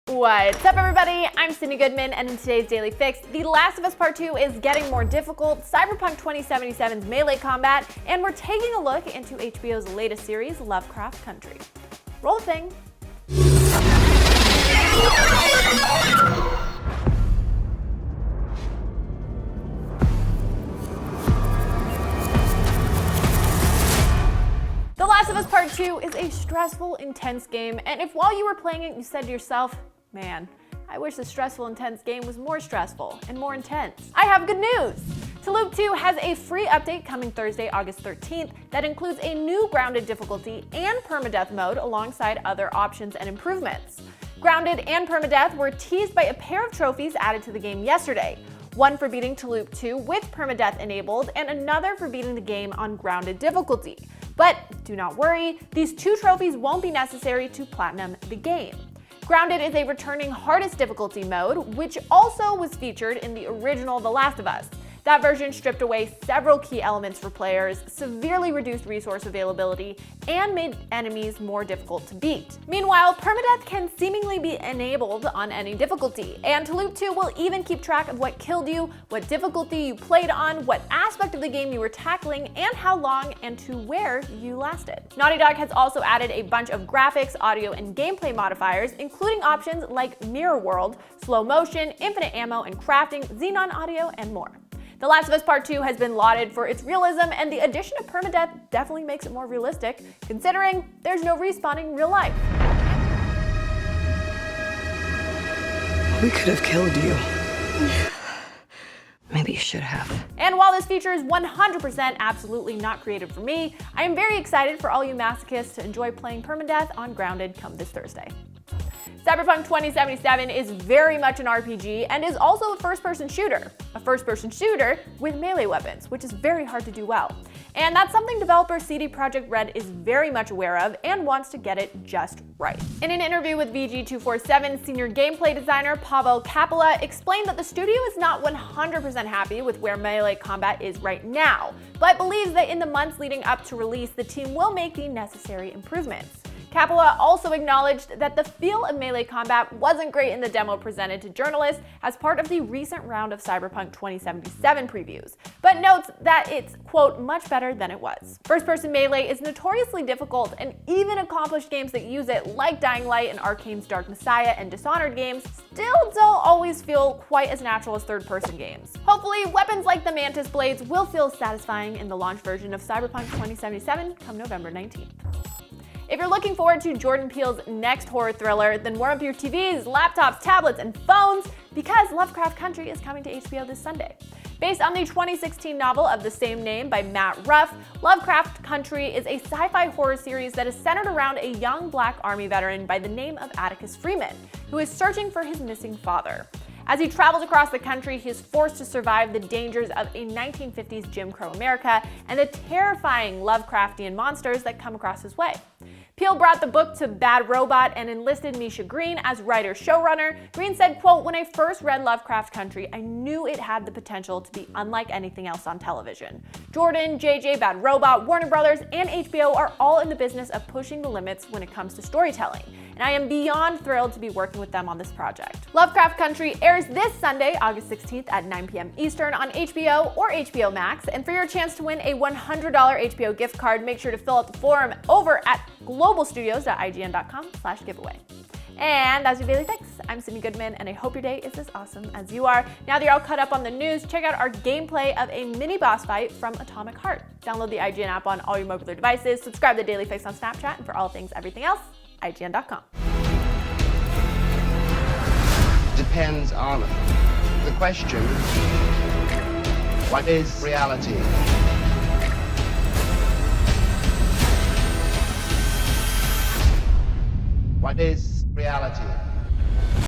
What's up, everybody? I'm Sydnee Goodman, and in today's Daily Fix, The Last of Us Part 2 is getting more difficult, Cyberpunk 2077's melee combat, and we're taking a look into HBO's latest series, Lovecraft Country. Roll the thing. The Last of Us Part 2 is a stressful, intense game, and if while you were playing it you said to yourself, man, I wish the stressful, intense game was more stressful and more intense, I have good news! Loop 2 has a free update coming Thursday, August 13th that includes a new grounded difficulty and permadeath mode alongside other options and improvements. Grounded and permadeath were teased by a pair of trophies added to the game yesterday. One for beating Loop 2 with permadeath enabled and another for beating the game on grounded difficulty. But do not worry, these two trophies won't be necessary to platinum the game. Grounded is a returning hardest difficulty mode, which also was featured in the original The Last of Us. That version stripped away several key elements for players, severely reduced resource availability, and made enemies more difficult to beat. Meanwhile, permadeath can seemingly be enabled on any difficulty, and Loop 2 will even keep track of what killed you, what difficulty you played on, what aspect of the game you were tackling, and how long and to where you lasted. Naughty Dog has also added a bunch of graphics, audio, and gameplay modifiers, including options like mirror world, slow motion, infinite ammo and crafting, xenon audio, and more. The Last of Us Part 2 has been lauded for its realism, and the addition of permadeath definitely makes it more realistic, considering there's no respawning in real life. We could have killed you. Maybe you should have. And while this feature is 100% absolutely not created for me, I am very excited for all you masochists to enjoy playing permadeath on Grounded come this Thursday. Cyberpunk 2077 is very much an RPG and is also a first-person shooter. A first-person shooter with melee weapons, which is very hard to do well. And that's something developer Projekt Red is very much aware of and wants to get it just right. In an interview with VG247, senior gameplay designer Pavel Kapila explained that the studio is not 100% happy with where melee combat is right now, but believes that in the months leading up to release, the team will make the necessary improvements. Kapila also acknowledged that the feel of melee combat wasn't great in the demo presented to journalists as part of the recent round of Cyberpunk 2077 previews, but notes that it's, quote, much better than it was. First-person melee is notoriously difficult, and even accomplished games that use it, like Dying Light and Arcane's Dark Messiah and Dishonored games, still don't always feel quite as natural as third-person games. Hopefully, weapons like the Mantis Blades will feel satisfying in the launch version of Cyberpunk 2077 come November 19th. If you're looking forward to Jordan Peele's next horror thriller, then warm up your TVs, laptops, tablets, and phones because Lovecraft Country is coming to HBO this Sunday. Based on the 2016 novel of the same name by Matt Ruff, Lovecraft Country is a sci-fi horror series that is centered around a young Black Army veteran by the name of Atticus Freeman, who is searching for his missing father. As he travels across the country, he is forced to survive the dangers of a 1950s Jim Crow America and the terrifying Lovecraftian monsters that come across his way. Peele brought the book to Bad Robot and enlisted Misha Green as writer-showrunner. Green said, quote, "When I first read Lovecraft Country, I knew it had the potential to be unlike anything else on television. Jordan, JJ, Bad Robot, Warner Brothers, and HBO are all in the business of pushing the limits when it comes to storytelling, and I am beyond thrilled to be working with them on this project." Lovecraft Country airs this Sunday, August 16th at 9 p.m. Eastern on HBO or HBO Max, and for your chance to win a $100 HBO gift card, make sure to fill out the form over at globalstudios.ign.com/giveaway. And that's your Daily Fix. I'm Sydnee Goodman, and I hope your day is as awesome as you are. Now that you're all caught up on the news, check out our gameplay of a mini boss fight from Atomic Heart. Download the IGN app on all your mobile devices, subscribe to Daily Fix on Snapchat, and for all things everything else, IGN.com. Depends on the question, what is reality? What is reality?